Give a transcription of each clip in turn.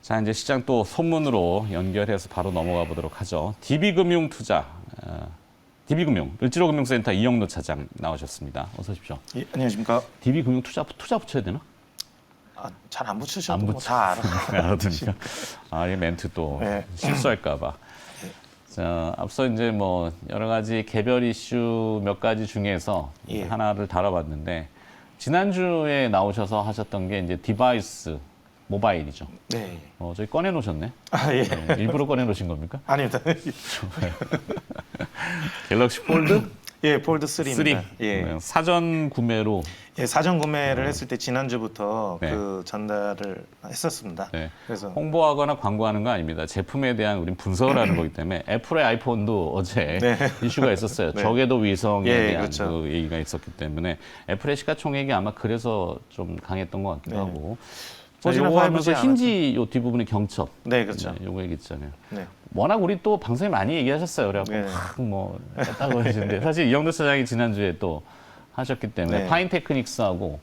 자, 이제 시장 또 소문으로 연결해서 바로 넘어가 보도록 하죠. DB금융투자, DB금융, 을지로금융센터 이영로 차장 나오셨습니다. 어서 오십시오. 예, 안녕하십니까. DB금융투자 투자 붙여야 되나? 잘 안 붙으셔도 안 뭐다 알아. 알아두니까. 이 멘트 또 네. 실수할까봐. 자, 앞서 이제 뭐 여러 가지 개별 이슈 몇 가지 중에서 예. 하나를 다뤄봤는데 지난주에 나오셔서 하셨던 게 이제 디바이스 모바일이죠. 네. 저기 꺼내놓으셨네. 예. 네, 일부러 꺼내놓으신 겁니까? 아닙니다. 갤럭시 폴드 예, 폴드 3입니다. 3. 예. 사전 구매로. 예, 사전 구매를 했을 때 지난주부터 네. 그 전달을 했었습니다. 네. 그래서 홍보하거나 광고하는 거 아닙니다. 제품에 대한 우린 분석을 하는 거기 때문에 애플의 아이폰도 어제 네. 이슈가 있었어요. 네. 저궤도 위성에 예, 대한 그렇죠. 그 얘기가 있었기 때문에 애플의 시가총액이 아마 그래서 좀 강했던 것 같기도 네. 하고. 자, 포지나 요거 하면서 5G 힌지 요 뒷부분의 경첩. 네, 그렇죠. 네, 요거 얘기 있잖아요. 네. 워낙 우리 또 방송에 많이 얘기하셨어요. 그래갖고 네. 뭐 했다고 하시는데 사실 이영도 차장이 지난주에 또 하셨기 때문에 네. 파인테크닉스하고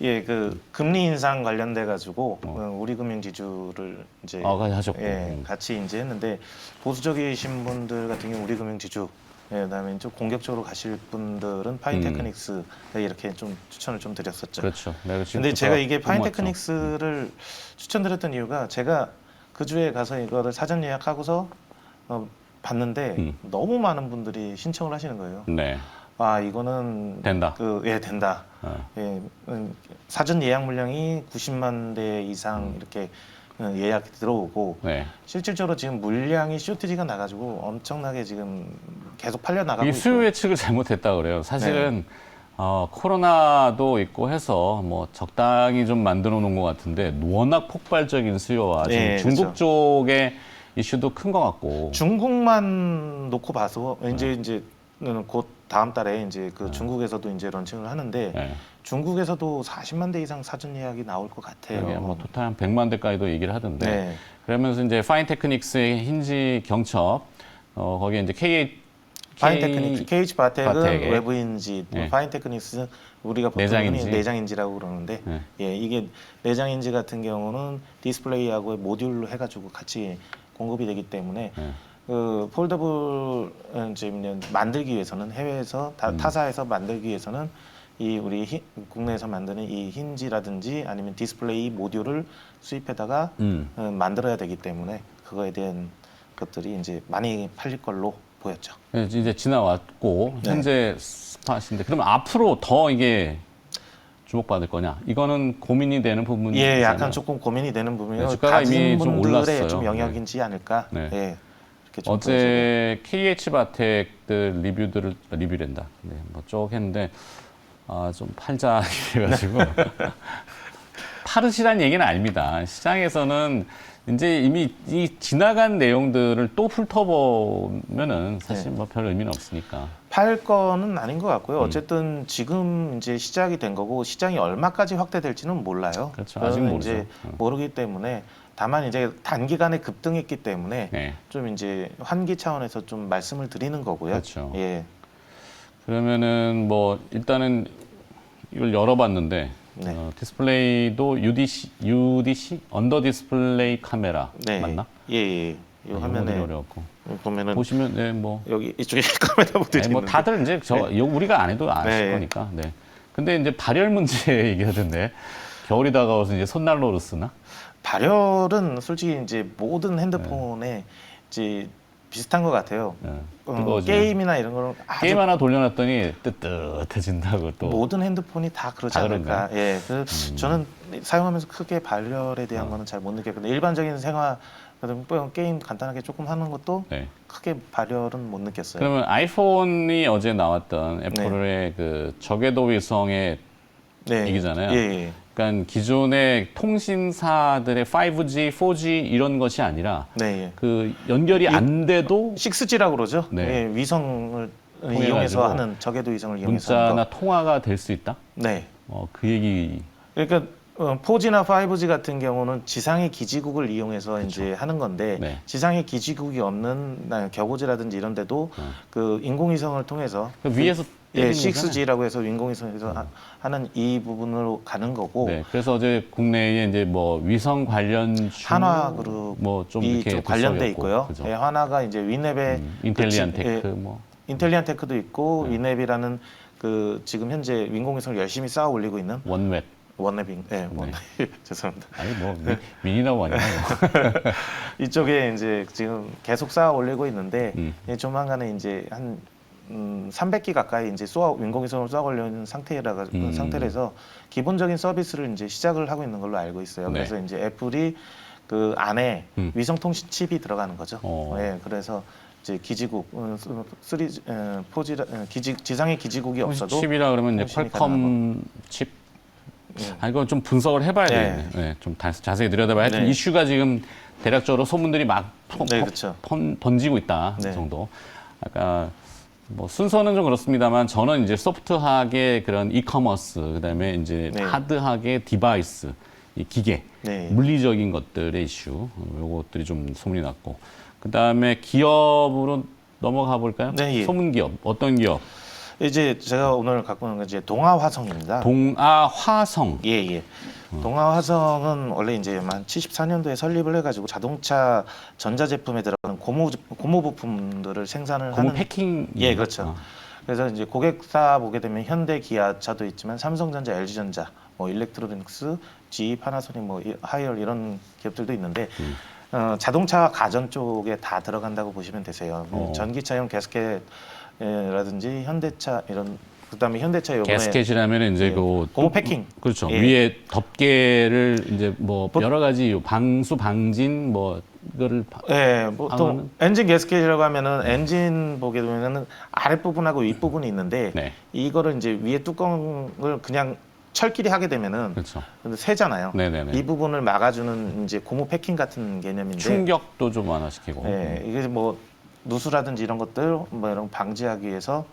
예, 그 금리 인상 관련돼 가지고 우리금융지주를 이제 하셨고. 예, 같이 이제 했는데 보수적이신 분들 같은 경우 우리금융지주 예, 그다음에 좀 공격적으로 가실 분들은 파인테크닉스 이렇게 좀 추천을 좀 드렸었죠. 그렇죠. 내가 지금 근데 제가 이게 못 파인테크닉스를 추천드렸던 이유가 제가 그 주에 가서 이거를 사전 예약하고서 봤는데 너무 많은 분들이 신청을 하시는 거예요. 맞죠. 네. 이거는 된다. 된다. 예, 사전 예약 물량이 90만 대 이상 이렇게 예약이 들어오고 네. 실질적으로 지금 물량이 쇼티지가 나가지고 엄청나게 지금 계속 팔려 나가고 이 수요 있고. 예측을 잘못했다 그래요. 사실은 코로나도 있고 해서 뭐 적당히 좀 만들어 놓은 것 같은데 워낙 폭발적인 수요와 지금 네, 중국 그렇죠. 쪽의 이슈도 큰 것 같고. 중국만 놓고 봐서 이제 곧 다음 달에 이제 그 중국에서도 이제 런칭을 하는데 네. 중국에서도 40만 대 이상 사전 예약이 나올 것 같아요. 여기 뭐 토탈 한 100만 대까지도 얘기를 하던데. 네. 그러면서 이제 파인테크닉스의 힌지 경첩 거기에 이제 파인테크닉스, KH 바텍은 바텍의. 외부인지, 네. 파인테크닉스는 우리가 보통 내장인지. 내장인지라고 그러는데, 네. 예, 이게 내장인지 같은 경우는 디스플레이하고 모듈로 해가지고 같이 공급이 되기 때문에 네. 그 폴더블 이제 만들기 위해서는 해외에서 타사에서 만들기 위해서는 이 우리 국내에서 만드는 이 힌지라든지 아니면 디스플레이 모듈을 수입해다가 만들어야 되기 때문에 그거에 대한 것들이 이제 많이 팔릴 걸로 보였죠. 네, 이제 지나왔고 네. 현재 스팟인데 그러면 앞으로 더 이게 주목받을 거냐? 이거는 고민이 되는 부분이 예, 있잖아요. 약간 조금 고민이 되는 부분이요. 네, 주가가 가진 이미 좀 분들의 올랐어요. 좀 영역인지 않을까. 네. 예, 이렇게 좀 어제 KH 바텍들 리뷰된다. 네, 뭐쭉 했는데 좀 팔자 해가지고 파르시란 얘기는 아닙니다. 시장에서는 이제 이미 이 지나간 내용들을 또 훑어보면은 사실 뭐 별 의미는 없으니까. 팔 거는 아닌 것 같고요. 어쨌든 지금 이제 시작이 된 거고 시장이 얼마까지 확대될지는 몰라요. 그렇죠. 아직 그거는 모르죠. 이제 모르기 때문에 다만 이제 단기간에 급등했기 때문에 네. 좀 이제 환기 차원에서 좀 말씀을 드리는 거고요. 그렇죠. 예. 그러면은 뭐 일단은 이걸 열어봤는데 네. 디스플레이도 UDC 언더 디스플레이 카메라 네. 맞나? 예, 예. 이 네, 화면에 어려웠고 보면은 보시면 네 뭐. 여기 이쪽에 카메라 모델이 아니, 뭐 있는데. 다들 이제 이거 우리가 안 해도 아실 네. 거니까. 네. 근데 이제 발열 문제 얘기하던데 겨울이 다가와서 이제 손난로로 쓰나? 발열은 솔직히 이제 모든 핸드폰에 이제 비슷한 것 같아요. 네. 뜨거워지면. 게임이나 이런 거는 아주 게임 하나 돌려놨더니 뜨뜻해진다고 또. 모든 핸드폰이 다 그러지 다 않을까. 그런가요? 예, 그래서 저는 사용하면서 크게 발열에 대한 거는 잘 못 느꼈거든요. 일반적인 생활, 게임 간단하게 조금 하는 것도 네. 크게 발열은 못 느꼈어요. 그러면 아이폰이 어제 나왔던 애플의 그 저궤도 위성의 네. 얘기잖아요. 예, 예. 그러니까 기존의 통신사들의 5G, 4G 이런 것이 아니라 네, 예. 그 연결이 안 돼도 6G라고 그러죠. 네. 예, 위성을 통해가지고 이용해서 하는 저궤도 위성을 이용해서 하는 문자나 거. 통화가 될 수 있다? 네. 그 얘기. 그러니까 4G나 5G 같은 경우는 지상의 기지국을 이용해서 이제 하는 건데 네. 지상의 기지국이 없는 격오지라든지 이런 데도 그 인공위성을 통해서 위에서 예, 때리는 거잖아요. 6G라고 해서 인공위성에서 하는 이 부분으로 가는 거고 네, 그래서 어제 국내에 이제 뭐 위성 관련주 한화그룹이 뭐좀 이렇게 좀 관련돼 들썩였고, 있고요. 그죠? 예, 한화가 이제 위neb의 인텔리안 그 테크 뭐 인텔리안테크도 있고 위neb이라는 그 지금 현재 인공위성을 열심히 쌓아 올리고 있는 원웹. 원neb인, 예, 원neb 죄송합니다. 아니 뭐 미니라고 하냐. 이쪽에 이제 지금 계속 쌓아 올리고 있는데 음. 예, 조만간에 이제 한 300기 가까이 이제 인공위성을 쏘아 올리는 상태라서 기본적인 서비스를 이제 시작을 하고 있는 걸로 알고 있어요. 네. 그래서 이제 애플이 그 안에 위성통신 칩이 들어가는 거죠. 예, 그래서 이제 기지국, 지상의 기지국이 없어도 칩이라 그러면 이제 통신이 퀄컴 칩. 아, 이거 좀 분석을 해봐야 네. 되겠네. 네, 좀 자세히 들여다봐야. 하여튼 네. 이슈가 지금 대략적으로 소문들이 막 네, 그렇죠. 번지고 있다 네. 그 정도. 아까 뭐 순서는 좀 그렇습니다만 저는 이제 소프트하게 그런 이커머스, 그다음에 이제 네. 하드하게 디바이스, 이 기계, 네. 물리적인 것들의 이슈, 요것들이 좀 소문이 났고, 그다음에 기업으로 넘어가 볼까요? 네, 예. 소문 기업, 어떤 기업? 이제 제가 오늘 갖고 오는 건 이제 동아화성입니다. 동아화성. 예, 예. 동아화성은 원래 이제 한 74년도에 설립을 해가지고 자동차 전자제품에 들어가는 고무 부품들을 생산을 고무 하는. 패킹. 예, 그렇죠. 그래서 이제 고객사 보게 되면 현대, 기아차도 있지만 삼성전자, LG전자, 뭐 일렉트로닉스, GE, 파나소닉, 뭐 하이얼 이런 기업들도 있는데 자동차 가전 쪽에 다 들어간다고 보시면 되세요. 전기차용 가스켓이라든지 현대차 이런. 그다음에 현대차 요번에 가스켓이라면 이제 예, 그 고무 패킹. 그렇죠. 예. 위에 덮개를 이제 뭐 여러 가지 방수 방진 뭐 이거를 예, 보통 하면은? 엔진 가스켓이라고 하면은 엔진 보게 되면은 아랫부분하고 윗부분이 있는데 네. 이거를 이제 위에 뚜껑을 그냥 철끼리 하게 되면은 그렇죠. 새잖아요. 네네네. 이 부분을 막아주는 이제 고무 패킹 같은 개념인데 충격도 좀 완화시키고. 예, 이게 뭐 누수라든지 이런 것들 뭐 이런 거 방지하기 위해서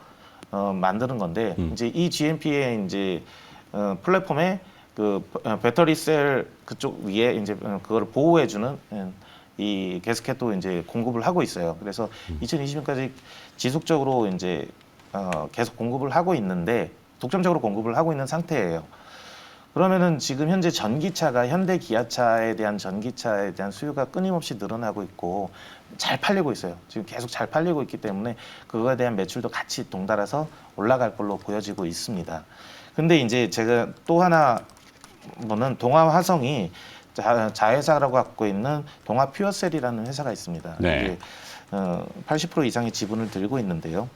만드는 건데 이제 이 GMP의 이제 플랫폼에 그 배터리 셀 그쪽 위에 이제 그거를 보호해주는 이 가스켓도 이제 공급을 하고 있어요. 그래서 2020년까지 지속적으로 이제 계속 공급을 하고 있는데 독점적으로 공급을 하고 있는 상태예요. 그러면은 지금 현재 전기차가 현대 기아차에 대한 전기차에 대한 수요가 끊임없이 늘어나고 있고 잘 팔리고 있어요. 지금 계속 잘 팔리고 있기 때문에 그거에 대한 매출도 같이 동달아서 올라갈 걸로 보여지고 있습니다. 근데 이제 제가 또 하나 보는 동아화성이 자회사라고 갖고 있는 동아퓨어셀이라는 회사가 있습니다. 네. 이게 80% 이상의 지분을 들고 있는데요.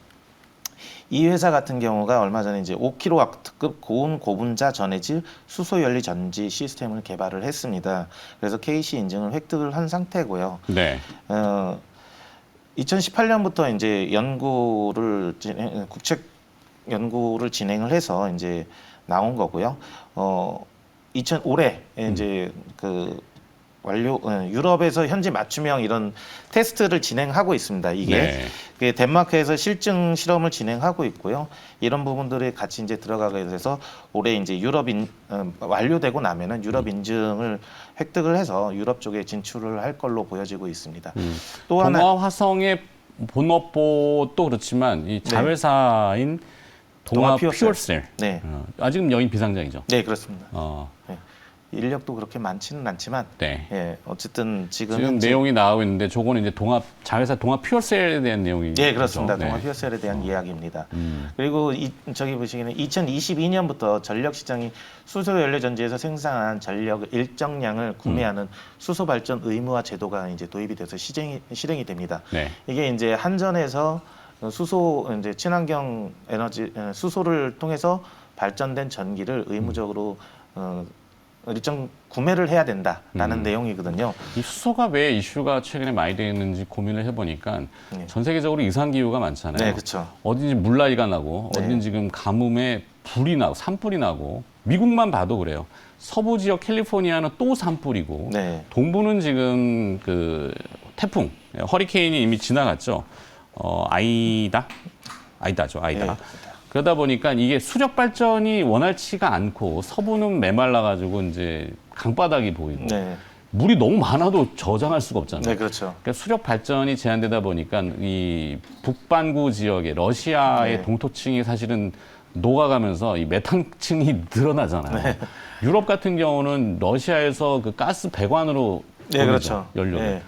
이 회사 같은 경우가 얼마 전에 이제 5kW급 고온 고분자 전해질 수소 연료 전지 시스템을 개발을 했습니다. 그래서 KC 인증을 획득을 한 상태고요. 네. 2018년부터 이제 국책 연구를 진행을 해서 이제 나온 거고요. 올해 이제 그 유럽에서 현재 맞춤형 이런 테스트를 진행하고 있습니다. 이게 네. 덴마크에서 실증 실험을 진행하고 있고요. 이런 부분들이 같이 이제 들어가게 돼서 올해 이제 완료되고 나면은 유럽 인증을 획득을 해서 유럽 쪽에 진출을 할 걸로 보여지고 있습니다. 또 하나 동아화성의 본업보도 그렇지만 이 자회사인 동아퓨어셀. 네, 아직은 여긴 비상장이죠. 네 그렇습니다. 네. 인력도 그렇게 많지는 않지만 예, 어쨌든 지금 현재 내용이 나오고 있는데 저거는 이제 자회사 동아퓨어셀에 대한 내용이 네, 그렇습니다. 네. 동아퓨어셀에 대한 이야기입니다. 그리고 저기 보시기에는 2022년부터 전력 시장이 수소 연료 전지에서 생산한 전력 일정량을 구매하는 수소 발전 의무화 제도가 이제 도입이 돼서 실행이 됩니다. 네. 이게 이제 한전에서 수소 이제 친환경 에너지 수소를 통해서 발전된 전기를 의무적으로 일정 구매를 해야 된다라는 내용이거든요. 이 수소가 왜 이슈가 최근에 많이 되는지 고민을 해보니까 전 세계적으로 이상 기후가 많잖아요. 네, 그렇죠. 어딘지 물난리가 나고 네. 어딘지 지금 가뭄에 불이 나고 산불이 나고 미국만 봐도 그래요. 서부 지역 캘리포니아는 또 산불이고 네. 동부는 지금 그 태풍 허리케인이 이미 지나갔죠. 아이다죠. 네. 그러다 보니까 이게 수력 발전이 원활치가 않고 서부는 메말라가지고 이제 강바닥이 보이고 네. 물이 너무 많아도 저장할 수가 없잖아요. 네, 그렇죠. 그러니까 수력 발전이 제한되다 보니까 이 북반구 지역에 러시아의 네. 동토층이 사실은 녹아가면서 이 메탄층이 늘어나잖아요. 네. 유럽 같은 경우는 러시아에서 그 가스 배관으로 네, 돌리죠, 그렇죠. 연료를. 네.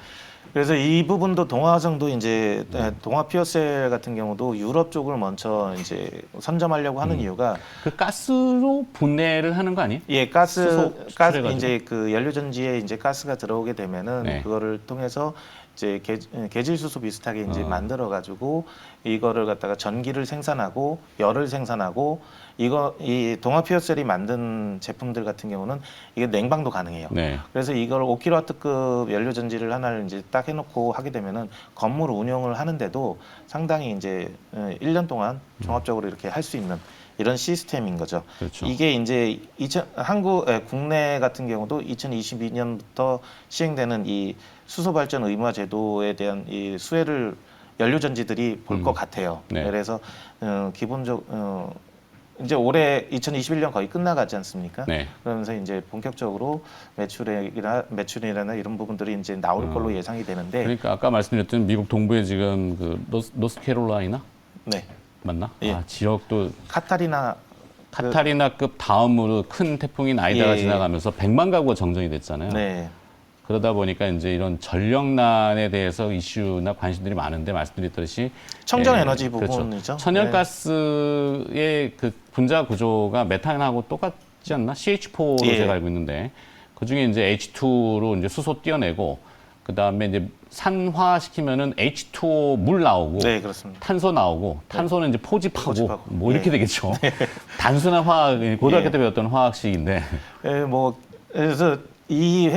그래서 이 부분도 동화성도 이제 동화 퓨어셀 같은 경우도 유럽 쪽을 먼저 이제 선점하려고 하는 이유가 그 가스로 분해를 하는 거 아니에요? 예, 수소 수출해가지고. 이제 그 연료전지에 이제 가스가 들어오게 되면은 네. 그거를 통해서 이제 계질수소 비슷하게 이제 만들어 가지고 이거를 갖다가 전기를 생산하고 열을 생산하고 이 동화피어셀이 만든 제품들 같은 경우는 이게 냉방도 가능해요. 네. 그래서 이걸 5kW급 연료전지를 하나를 이제 딱 해놓고 하게 되면은 건물 운영을 하는데도 상당히 이제 1년 동안 종합적으로 이렇게 할 수 있는 이런 시스템인 거죠. 그렇죠. 이게 이제 국내 같은 경우도 2022년부터 시행되는 이 수소 발전 의무화 제도에 대한 이 수혜를 연료전지들이 볼 것 같아요. 네. 그래서 이제 올해 2021년 거의 끝나가지 않습니까? 네. 그러면서 이제 본격적으로 매출이나 이런 부분들이 이제 나올 걸로 예상이 되는데, 그러니까 아까 말씀드렸던 미국 동부에 지금 그 노스캐롤라이나 네, 맞나? 예. 아, 지역도 카타리나 카타리나급 다음으로 큰 태풍인 아이다가 예. 지나가면서 100만 가구가 정전이 됐잖아요. 네, 그러다 보니까 이제 이런 전력난에 대해서 이슈나 관심들이 많은데 말씀드렸듯이 청정 예, 에너지 그렇죠. 부분이죠. 천연가스의 그 분자 구조가 메탄하고 똑같지 않나? CH4로 예. 제가 알고 있는데 그 중에 이제 H2로 이제 수소 띄어내고 그 다음에 이제 산화시키면은 H2O 물 나오고 네, 그렇습니다. 탄소 나오고 탄소는 이제 포집하고 포집하고. 뭐 이렇게 예. 되겠죠. 단순한 화학 고등학교 예. 때 배웠던 화학식인데 예, 뭐 그래서 이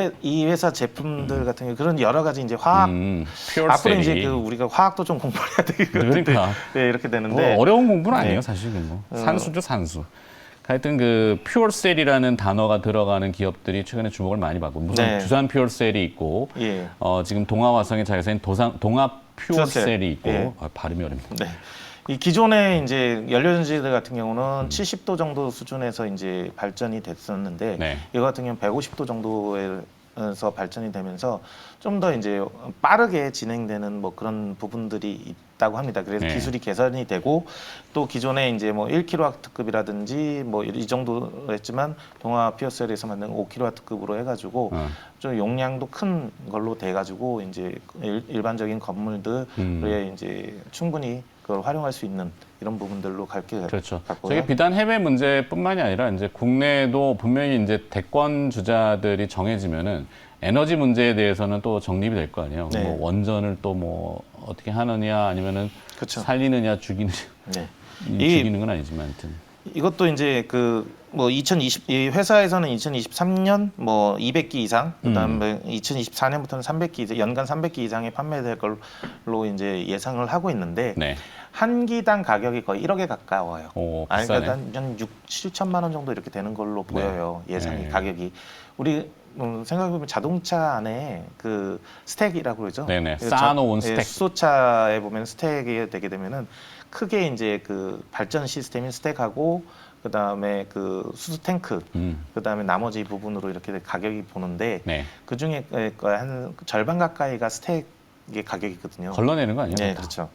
회사 제품들 같은 경우 그런 여러 가지 이제 화학 퓨어 앞으로 이제 셀이. 그 우리가 화학도 좀 공부해야 되거든요. 그러니까. 네, 이렇게 뭐 되는데 어려운 공부는 아니에요, 네. 사실은 뭐. 산수죠, 산수. 하여튼 그 퓨어셀이라는 단어가 들어가는 기업들이 최근에 주목을 많이 받고 무슨 네. 두산 퓨어셀이 있고 예. 지금 동아화성의 자회사인 동아 퓨어셀이 있고 예. 발음이 어렵니다. 네. 이 기존의 이제 연료전지들 같은 경우는 70도 정도 수준에서 이제 발전이 됐었는데 네. 이거 같은 경우는 150도 정도에서 발전이 되면서 좀 더 이제 빠르게 진행되는 뭐 그런 부분들이 있다고 합니다. 그래서 네. 기술이 개선이 되고 또 기존에 이제 뭐 1kW급이라든지 뭐 이 정도 했지만 동아 피어셀에서 만든 5kW급으로 해가지고 좀 용량도 큰 걸로 돼가지고 이제 일반적인 건물들에 이제 충분히 그걸 활용할 수 있는 이런 부분들로 갈게 그렇죠. 같고요. 저게 비단 해외 문제뿐만이 아니라 이제 국내도 분명히 이제 대권 주자들이 정해지면은 에너지 문제에 대해서는 또 정립이 될 거 아니에요. 네. 뭐 원전을 또 뭐 어떻게 하느냐 아니면은 그렇죠. 살리느냐 죽이느냐 네. 죽이는 건 아니지만 하여튼. 이것도 이제 그 뭐 이 회사에서는 2023년 뭐 200기 이상, 그다음에 2024년부터는 300기 이상, 연간 300기 이상의 판매될 걸로 이제 예상을 하고 있는데 네. 한 기당 가격이 거의 1억에 가까워요. 오, 아니 비싸네. 그러니까 한 7천만 원 정도 이렇게 되는 걸로 보여요. 예상이 네. 가격이. 우리 생각해보면 자동차 안에 그 스택이라고 그러죠. 네네. 그 쌓아놓은 예, 스택. 수소차에 보면 스택이 되게 되면은 크게 이제 그 발전 시스템인 스택하고 그 다음에 그 수소 탱크, 그 다음에 나머지 부분으로 이렇게 가격이 보는데 네. 그 중에 한 절반 가까이가 스택의 가격이거든요. 걸러내는 거 아니에요? 네, 다? 그렇죠.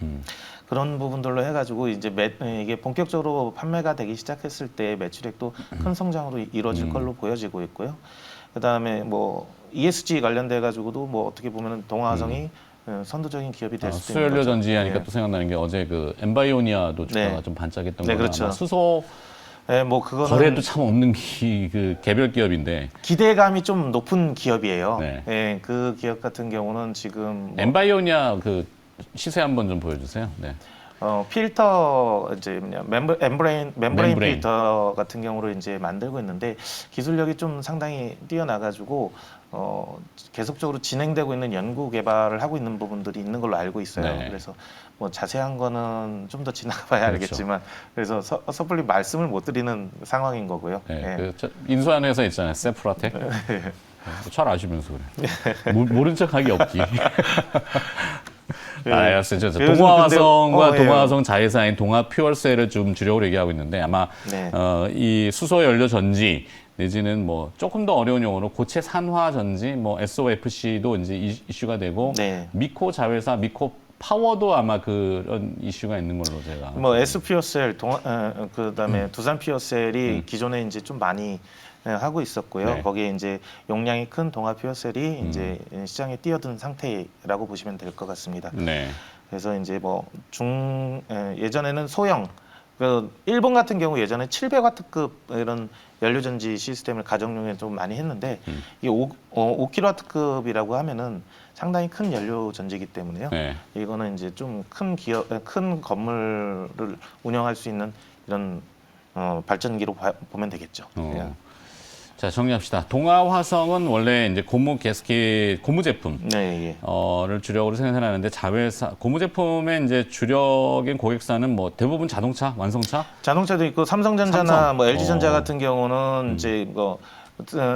음. 그런 부분들로 해가지고 이제 이게 본격적으로 판매가 되기 시작했을 때 매출액도 큰 성장으로 이루어질 걸로 보여지고 있고요. 그 다음에 뭐 ESG 관련돼 가지고도 뭐 어떻게 보면은 동아화성이 선도적인 기업이 될 수도 있는 수연료 거죠. 전지 하니까 네. 또 생각나는 게 어제 그 엠바이오니아도 주가가 네. 좀 반짝했던 네, 거나 그렇죠. 아마 수소 네, 뭐 그거는 거래도 참 없는 그 개별 기업인데 기대감이 좀 높은 기업이에요. 네. 네, 그 기업 같은 경우는 지금 뭐 엠바이오니아 그 시세 한번 좀 보여주세요. 네. 필터 이제 뭐냐 멤브레인 멤브레인. 필터 같은 경우로 이제 만들고 있는데 기술력이 좀 상당히 뛰어나가지고 계속적으로 진행되고 있는 연구 개발을 하고 있는 부분들이 있는 걸로 알고 있어요. 네. 그래서 뭐 자세한 거는 좀 더 지나가봐야 그렇죠. 알겠지만 그래서 섣불리 말씀을 못 드리는 상황인 거고요. 네. 네. 그 인수한 회사 있잖아요. 세프라텍. 잘 아시면서 그래. 모른 척하기 없기. 네. 알았어요. 저 그래서 동아화성과 근데, 동아화성 자회사인 동아퓨얼셀을 좀 주력으로 얘기하고 있는데 아마 네. 이 수소 연료 전지 내지는 뭐 조금 더 어려운 용어로 고체 산화 전지, 뭐 SOFC도 이제 이슈가 되고 네. 미코 자회사, 미코 파워도 아마 그런 이슈가 있는 걸로 제가. 뭐 SPO셀, 그다음에 두산 피어셀이 기존에 이제 좀 많이 하고 있었고요. 네. 거기에 이제 용량이 큰 동아 피어셀이 이제 시장에 뛰어든 상태라고 보시면 될 것 같습니다. 네. 그래서 이제 뭐 예전에는 소형 그 일본 같은 경우 예전에 700와트급 이런 연료전지 시스템을 가정용에 좀 많이 했는데 이게 5kW급이라고 하면은 상당히 큰 연료전지이기 때문에요. 네. 이거는 이제 좀 큰 건물을 운영할 수 있는 이런 발전기로 보면 되겠죠. 예. 자, 정리합시다. 동아화성은 원래 이제 고무 가스켓, 고무 제품. 네, 예. 를 주력으로 생산하는데 자회사 고무 제품의 이제 주력인 고객사는 뭐 대부분 자동차, 완성차. 자동차도 있고 삼성전자나 삼성. 뭐 LG전자 같은 경우는 이제 뭐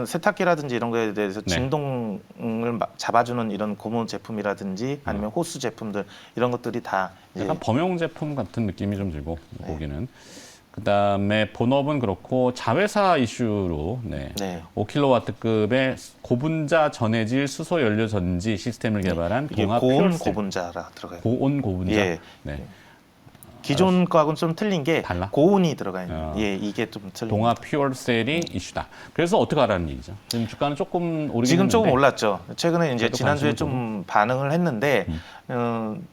세탁기라든지 이런 거에 대해서 네. 진동을 잡아주는 이런 고무 제품이라든지 아니면 호스 제품들 이런 것들이 다 이제 약간 범용 제품 같은 느낌이 좀 들고 네. 보기는. 그다음에 본업은 그렇고 자회사 이슈로 네. 5kW급의 고분자 전해질 수소 연료 전지 시스템을 개발한 이게 동아 고온 퓨얼셀. 고분자라 들어가요. 고온 고분자. 예. 네. 기존 거하고는 좀 틀린 게 달라? 고온이 들어가 있는. 아. 예, 이게 좀 틀린. 동아 퓨얼셀이 이슈다. 그래서 어떻게 하라는 얘기죠? 지금 주가는 조금 오르긴 지금 조금 했는데 올랐죠. 최근에 이제 그래도 지난주에 관심을 좀 반응을 했는데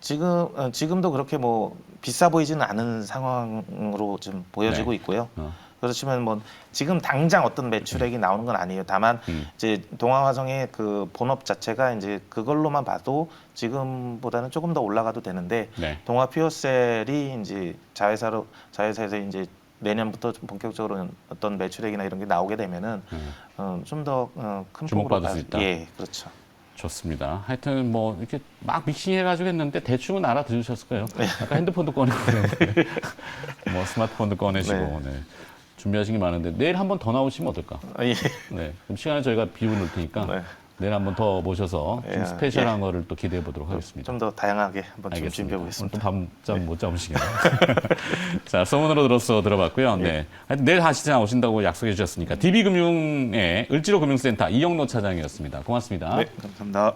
지금도 그렇게 뭐 비싸 보이지는 않은 상황으로 좀 보여지고 네. 있고요. 어. 그렇지만 뭐 지금 당장 어떤 매출액이 나오는 건 아니에요. 다만 이제 동아화성의 그 본업 자체가 이제 그걸로만 봐도 지금보다는 조금 더 올라가도 되는데 네. 동아 퓨어셀이 이제 자회사에서 이제 내년부터 좀 본격적으로 어떤 매출액이나 이런 게 나오게 되면은 좀 더 큰 주목받을 수 있다. 예, 그렇죠. 좋습니다. 하여튼 뭐 이렇게 막 믹싱해가지고 했는데 대충은 알아들으셨을 거예요. 네. 아까 핸드폰도 꺼내고 그랬는데 뭐 스마트폰도 꺼내시고 네. 준비하신 게 많은데 내일 한 번 더 나오시면 어떨까? 예. 네. 그럼 시간을 저희가 비워놓을 테니까 네. 내일 한 번 더 모셔서 좀 예, 스페셜한 거를 또 기대해 보도록 하겠습니다. 좀 더 다양하게 한번 좀 준비해 알겠습니다. 보겠습니다. 오늘 또 밤잠 못 잡으시겠네요. 자, 소문으로 들어봤고요. 네. 하여튼 내일 다시 오신다고 약속해 주셨으니까 DB금융의 을지로금융센터 이영노 차장이었습니다. 고맙습니다. 네, 감사합니다.